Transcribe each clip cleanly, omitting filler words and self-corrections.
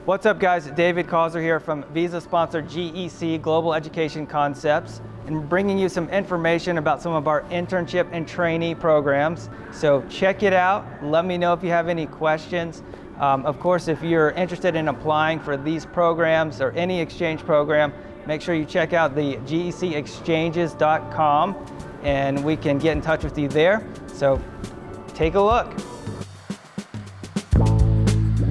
What's up guys, David Causer here from Visa-sponsored GEC Global Education Concepts, and bringing you some information about some of our internship and trainee programs. So check it out, let me know if you have any questions. Of course, if you're interested in applying for these programs or any exchange program, make sure you check out the gecexchanges.com and we can get in touch with you there. So take a look.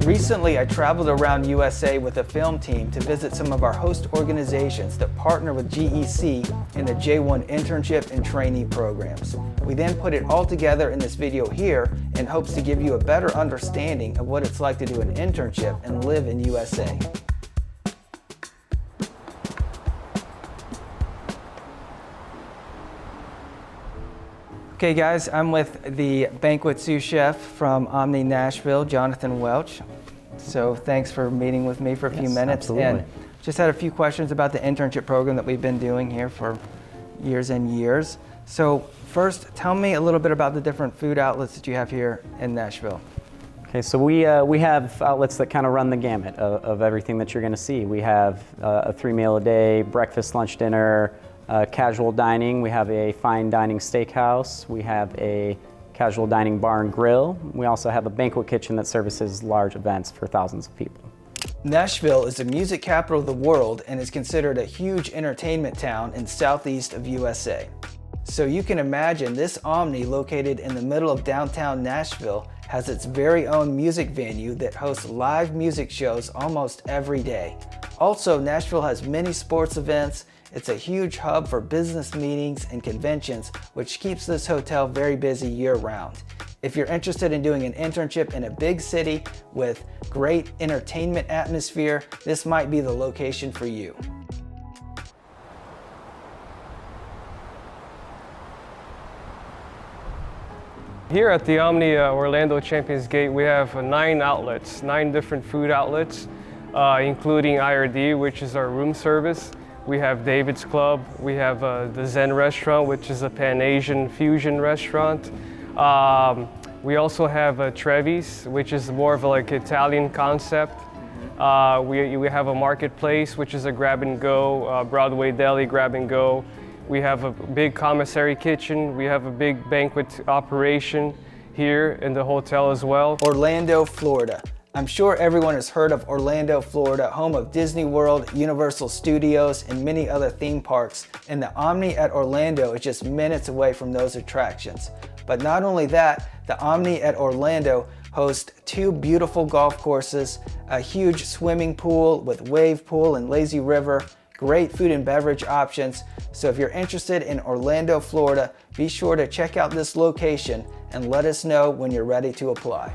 Recently, I traveled around USA with a film team to visit some of our host organizations that partner with GEC in the J1 internship and trainee programs. We then put it all together in this video here in hopes to give you a better understanding of what it's like to do an internship and live in USA. Okay guys, I'm with the banquet sous chef from Omni Nashville, Jonathan Welch. So thanks for meeting with me for a few minutes. Absolutely. And just had a few questions about the internship program that we've been doing here for years and years. So first, tell me a little bit about the different food outlets that you have here in Nashville. Okay, so we have outlets that kind of run the gamut of everything that you're going to see. We have a 3-meal-a-day, breakfast, lunch, dinner, casual dining. We have a fine dining steakhouse. We have a casual dining bar and grill. We also have a banquet kitchen that services large events for thousands of people. Nashville is the music capital of the world and is considered a huge entertainment town in southeast of USA. So you can imagine this Omni, located in the middle of downtown Nashville, has its very own music venue that hosts live music shows almost every day. Also, Nashville has many sports events. It's a huge hub for business meetings and conventions, which keeps this hotel very busy year-round. If you're interested in doing an internship in a big city with great entertainment atmosphere, this might be the location for you. Here at the Omni Orlando Champions Gate, we have 9 outlets, 9 different food outlets, including IRD, which is our room service. We have David's Club, we have the Zen Restaurant, which is a Pan-Asian fusion restaurant. We also have Trevi's, which is more of like Italian concept. We have a Marketplace, which is a grab-and-go, Broadway Deli grab-and-go. We have a big commissary kitchen. We have a big banquet operation here in the hotel as well. Orlando, Florida. I'm sure everyone has heard of Orlando, Florida, home of Disney World, Universal Studios, and many other theme parks. And the Omni at Orlando is just minutes away from those attractions. But not only that, the Omni at Orlando hosts 2 beautiful golf courses, a huge swimming pool with wave pool and lazy river, great food and beverage options. So if you're interested in Orlando, Florida, be sure to check out this location and let us know when you're ready to apply.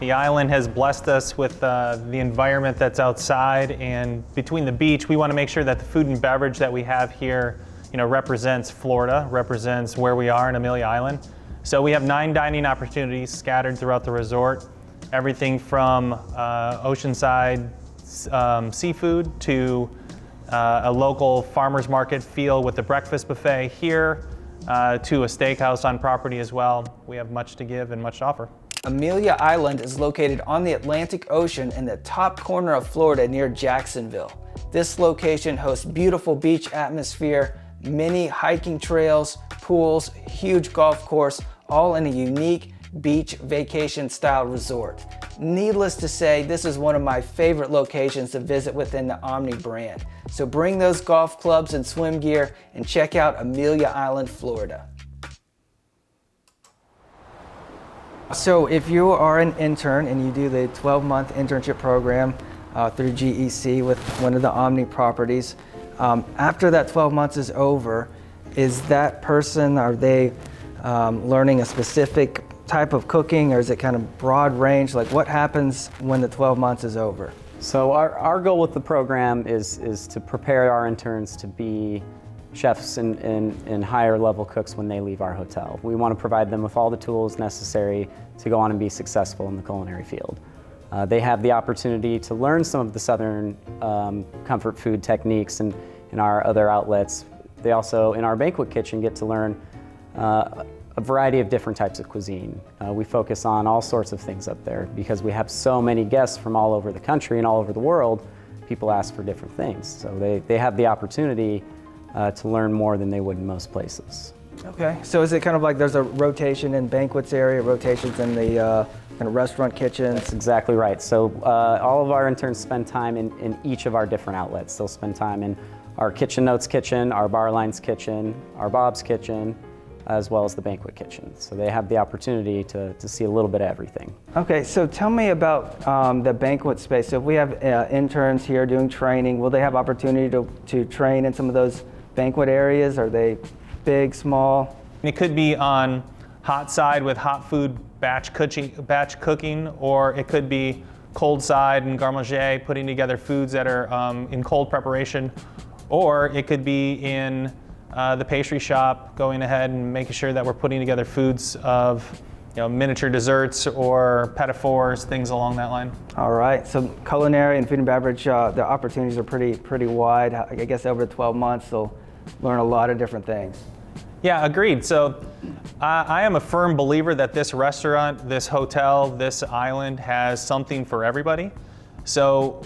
The island has blessed us with the environment that's outside, and between the beach, we want to make sure that the food and beverage that we have here, represents Florida, represents where we are in Amelia Island. So we have 9 dining opportunities scattered throughout the resort, everything from oceanside seafood to a local farmer's market feel with the breakfast buffet here, to a steakhouse on property as well. We have much to give and much to offer. Amelia Island is located on the Atlantic Ocean in the top corner of Florida near Jacksonville. This location hosts beautiful beach atmosphere, many hiking trails, pools, huge golf course, all in a unique beach vacation style resort. Needless to say, this is one of my favorite locations to visit within the Omni brand. So bring those golf clubs and swim gear and check out Amelia Island, Florida. So if you are an intern and you do the 12-month internship program through GEC with one of the Omni properties, after that 12 months is over, is that person, are they learning a specific type of cooking, or is it kind of broad range? Like what happens when the 12 months is over? So our goal with the program is to prepare our interns to be chefs and higher level cooks when they leave our hotel. We want to provide them with all the tools necessary to go on and be successful in the culinary field. They have the opportunity to learn some of the Southern comfort food techniques in our other outlets. They also, in our banquet kitchen, get to learn a a variety of different types of cuisine. We focus on all sorts of things up there because we have so many guests from all over the country and all over the world. People ask for different things, so they have the opportunity to learn more than they would in most places. Okay, so is it kind of like there's a rotation in banquets area, rotations in the kind of restaurant kitchens? That's exactly right. So all of our interns spend time in each of our different outlets. They'll spend time in our Kitchen Notes kitchen, our Bar Lines kitchen, our Bob's kitchen, as well as the banquet kitchen. So they have the opportunity to see a little bit of everything. Okay, so tell me about the banquet space. So if we have interns here doing training, will they have opportunity to train in some of those banquet areas? Are they big, small? It could be on hot side with hot food batch cooking, or it could be cold side and garde manger, putting together foods that are in cold preparation, or it could be in the pastry shop, going ahead and making sure that we're putting together foods of miniature desserts or petit fours, things along that line. All right, so culinary and food and beverage, the opportunities are pretty wide. I guess over 12 months they'll learn a lot of different things. Yeah, agreed. So I am a firm believer that this restaurant, this hotel, this island has something for everybody. So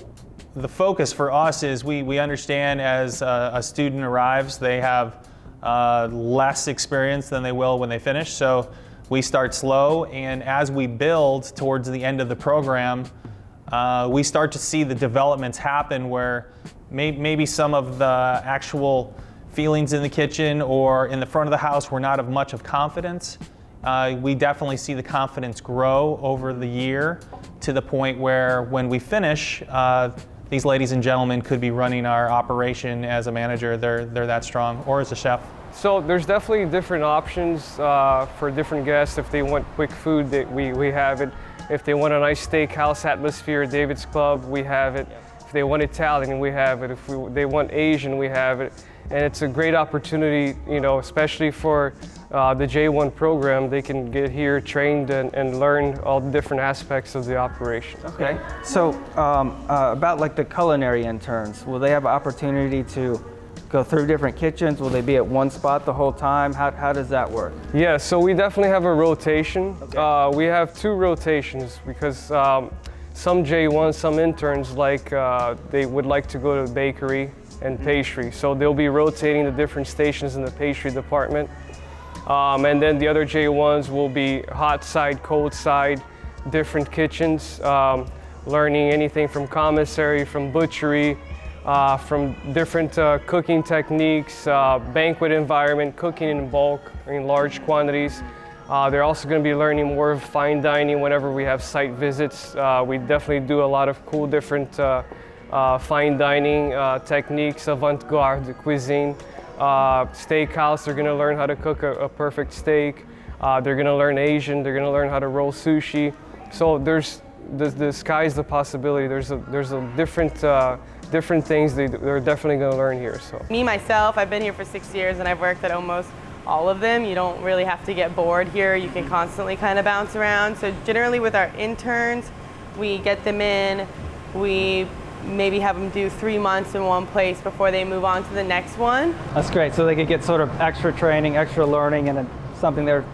the focus for us is we understand as a student arrives, they have less experience than they will when they finish. So we start slow, and as we build towards the end of the program, we start to see the developments happen where maybe some of the actual feelings in the kitchen or in the front of the house were not of much of confidence. We definitely see the confidence grow over the year to the point where when we finish, these ladies and gentlemen could be running our operation as a manager. They're that strong, or as a chef. So there's definitely different options for different guests. If they want quick food, we have it. If they want a nice steakhouse atmosphere, David's Club, we have it. If they want Italian, we have it. If they want Asian, we have it. And it's a great opportunity, especially for the J1 program. They can get here trained and learn all the different aspects of the operation. Okay, so about like the culinary interns, will they have an opportunity to go through different kitchens? Will they be at one spot the whole time? How does that work? Yeah, so we definitely have a rotation. Okay. We have 2 rotations because some J1, some interns they would like to go to the bakery and pastry. So they'll be rotating the different stations in the pastry department. And then the other J1s will be hot side, cold side, different kitchens, learning anything from commissary, from butchery, from different cooking techniques, banquet environment, cooking in bulk, in large quantities. They're also going to be learning more of fine dining whenever we have site visits. We definitely do a lot of cool different fine dining techniques, avant-garde cuisine. Steakhouse, they're going to learn how to cook a perfect steak. They're going to learn Asian, they're going to learn how to roll sushi. So the sky's the possibility. There's a different things they're definitely going to learn here. So me, myself, I've been here for 6 years and I've worked at almost all of them. You don't really have to get bored here. You can constantly kind of bounce around. So generally with our interns, we get them in, we maybe have them do 3 months in one place before they move on to the next one. That's great, so they could get sort of extra training, extra learning, and something their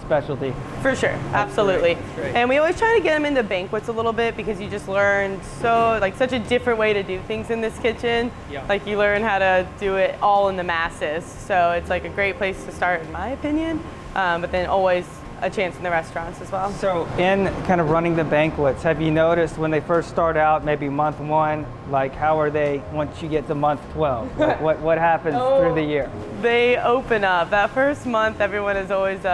specialty. For sure, absolutely. That's great. And we always try to get them into banquets a little bit because you just learn such a different way to do things in this kitchen. Yeah. Like you learn how to do it all in the masses. So it's like a great place to start in my opinion, but then always a chance in the restaurants as well. So in kind of running the banquets, have you noticed when they first start out, maybe month 1, like how are they once you get to month 12? what happens through the year? They open up. That first month, everyone is always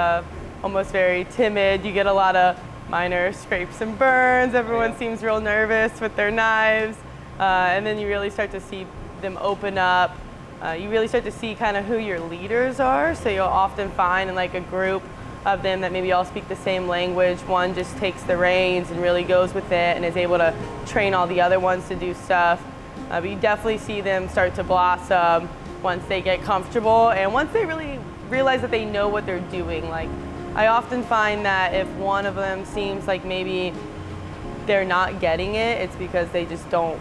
almost very timid. You get a lot of minor scrapes and burns. Everyone seems real nervous with their knives. And then you really start to see them open up. You really start to see kind of who your leaders are. So you'll often find in like a group of them that maybe all speak the same language. One just takes the reins and really goes with it and is able to train all the other ones to do stuff. But you definitely see them start to blossom once they get comfortable and once they really realize that they know what they're doing. Like I often find that if one of them seems like maybe they're not getting it, it's because they just don't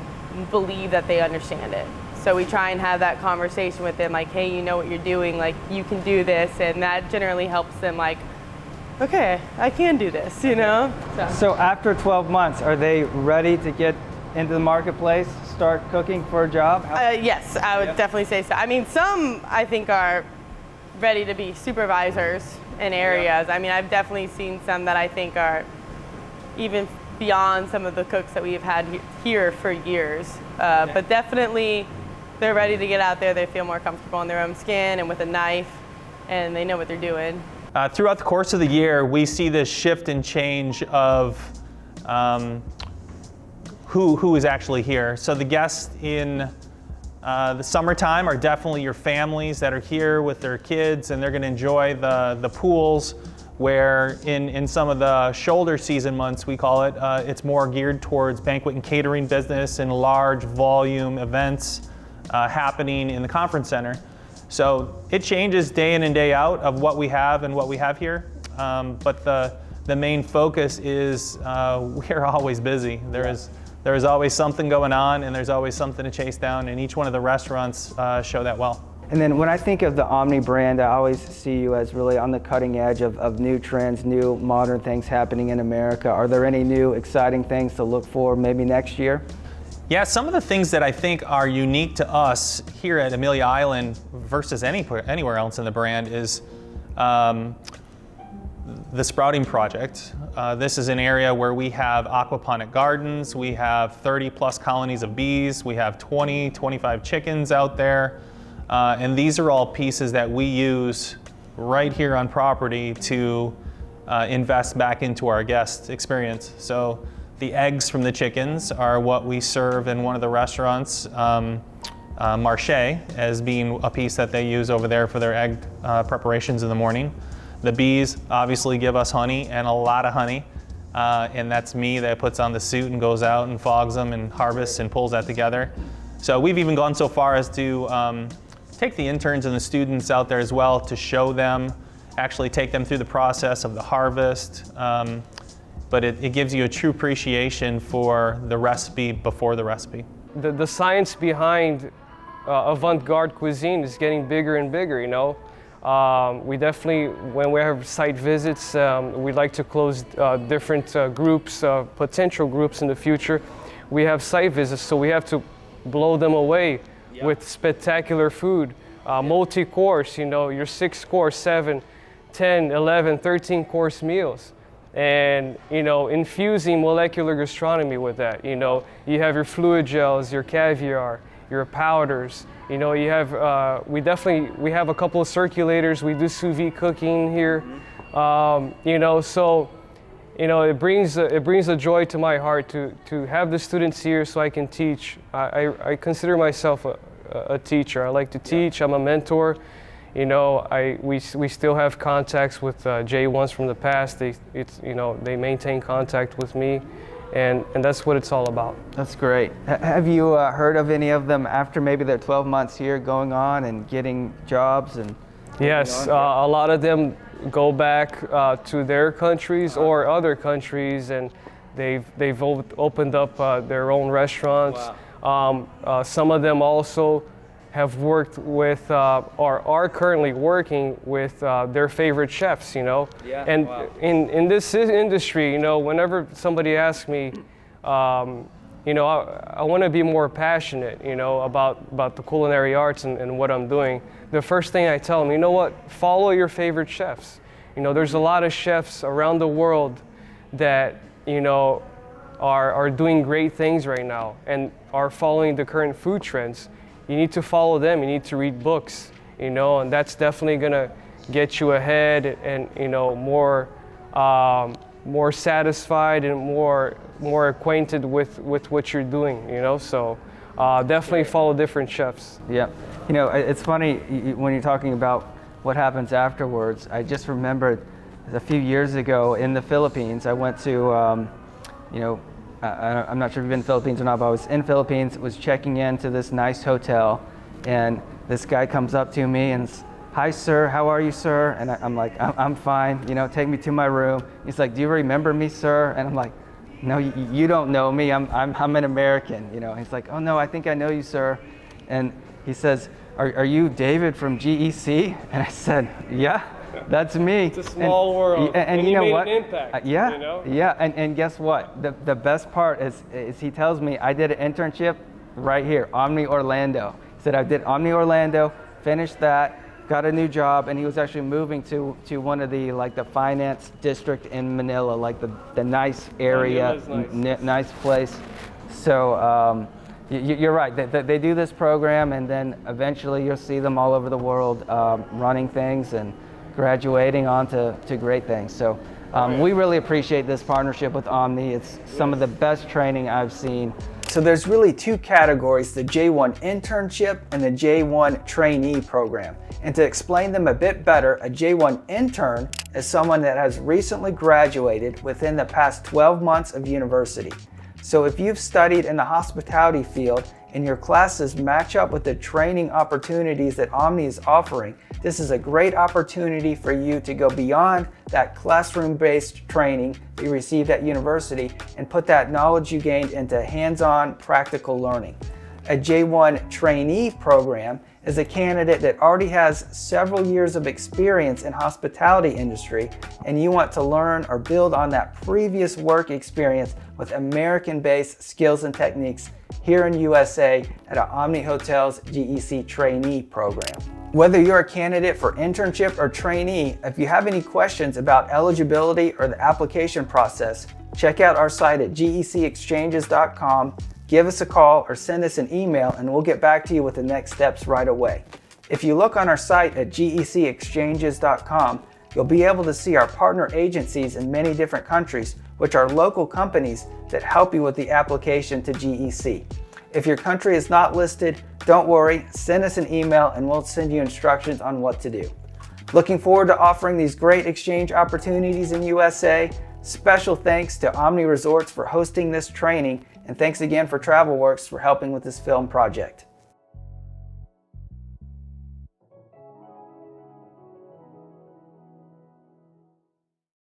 believe that they understand it. So we try and have that conversation with them, like, hey, you know what you're doing, like, you can do this, and that generally helps them, like, okay, I can do this, you know? So after 12 months, are they ready to get into the marketplace, start cooking for a job? Yes, I would definitely say so. I mean, some I think are ready to be supervisors in areas. I mean, I've definitely seen some that I think are even beyond some of the cooks that we've had here for years. But definitely they're ready to get out there. They feel more comfortable in their own skin and with a knife, and they know what they're doing. Throughout the course of the year, we see this shift and change of who is actually here. So the guests in the summertime are definitely your families that are here with their kids, and they're going to enjoy the pools, where in some of the shoulder season months, we call it, it's more geared towards banquet and catering business and large volume events happening in the conference center. So it changes day in and day out of what we have and what we have here. But the main focus is we're always busy. There is always something going on, and there's always something to chase down, and each one of the restaurants show that well. And then when I think of the Omni brand, I always see you as really on the cutting edge of new trends, new modern things happening in America. Are there any new exciting things to look for maybe next year? Yeah, some of the things that I think are unique to us here at Amelia Island versus anywhere else in the brand is the sprouting project. This is an area where we have aquaponic gardens, we have 30 plus colonies of bees, we have 20, 25 chickens out there, and these are all pieces that we use right here on property to invest back into our guest experience. So the eggs from the chickens are what we serve in one of the restaurants, Marche, as being a piece that they use over there for their egg preparations in the morning. The bees obviously give us honey, and a lot of honey, and that's me that puts on the suit and goes out and fogs them and harvests and pulls that together. So we've even gone so far as to take the interns and the students out there as well to show them, actually take them through the process of the harvest. But it gives you a true appreciation for the recipe before the recipe. The science behind avant-garde cuisine is getting bigger and bigger, you know. We definitely, when we have site visits, we like to close different groups, potential groups in the future. We have site visits, so we have to blow them away with spectacular food, multi-course, you know, your 6-course, 7, 10, 11, 13-course meals. And, you know, infusing molecular gastronomy with that. You know, you have your fluid gels, your caviar, your powders. You know, you have, we have a couple of circulators. We do sous vide cooking here. You know, so, you know, it brings a joy to my heart to have the students here so I can teach. I consider myself a teacher. I like to teach. I'm a mentor. You know, we still have contacts with J1s from the past. They maintain contact with me, and that's what it's all about. That's great. Have you heard of any of them after maybe their 12 months here going on and getting jobs? And yes, a lot of them go back to their countries or other countries, and they've opened up their own restaurants. Wow. Some of them also have worked with or are currently working with their favorite chefs, you know. Yeah, and wow. in this industry, you know, whenever somebody asks me, you know, I want to be more passionate, you know, about the culinary arts and what I'm doing. The first thing I tell them, you know what, follow your favorite chefs. You know, there's a lot of chefs around the world that, you know, are doing great things right now and are following the current food trends. You need to follow them. You need to read books, you know, and that's definitely gonna get you ahead and you know, more satisfied and more acquainted with what you're doing, you know. So definitely follow different chefs. Yeah, you know, it's funny when you're talking about what happens afterwards. I just remembered a few years ago in the Philippines. I went to, you know. I'm not sure if you've been to the Philippines or not, but I was in Philippines, was checking into this nice hotel, and this guy comes up to me and, "Hi sir, how are you sir?" And I'm like, I'm fine, you know, take me to my room. He's like, "Do you remember me sir?" And I'm like, "No, you don't know me, I'm an American," you know. He's like, "Oh no, I think I know you sir." And he says, are you David from GEC? And I said, yeah, that's me. It's a small world, and you you know made what? an impact. Yeah, you know? yeah, and guess what? The best part is he tells me I did an internship right here, Omni Orlando. He said I did Omni Orlando, finished that, got a new job, and he was actually moving to one of the the finance district in Manila, like the nice area, Nice. nice place. So you're right. They do this program, and then eventually you'll see them all over the world running things and graduating on to great things. So we really appreciate this partnership with Omni. It's some of the best training I've seen. So there's really two categories, the J1 Internship and the J1 Trainee program. And to explain them a bit better, a J1 intern is someone that has recently graduated within the past 12 months of university. So if you've studied in the hospitality field and your classes match up with the training opportunities that Omni is offering, this is a great opportunity for you to go beyond that classroom-based training that you received at university and put that knowledge you gained into hands-on practical learning. A J1 trainee program is a candidate that already has several years of experience in hospitality industry, and you want to learn or build on that previous work experience with American-based skills and techniques here in USA at our Omni Hotels GEC trainee program. Whether you're a candidate for internship or trainee, if you have any questions about eligibility or the application process, check out our site at gecexchanges.com. Give us a call or send us an email and we'll get back to you with the next steps right away. If you look on our site at gecexchanges.com, you'll be able to see our partner agencies in many different countries, which are local companies that help you with the application to GEC. If your country is not listed, don't worry, send us an email and we'll send you instructions on what to do. Looking forward to offering these great exchange opportunities in USA. Special thanks to Omni Resorts for hosting this training, and thanks again for TravelWorks for helping with this film project.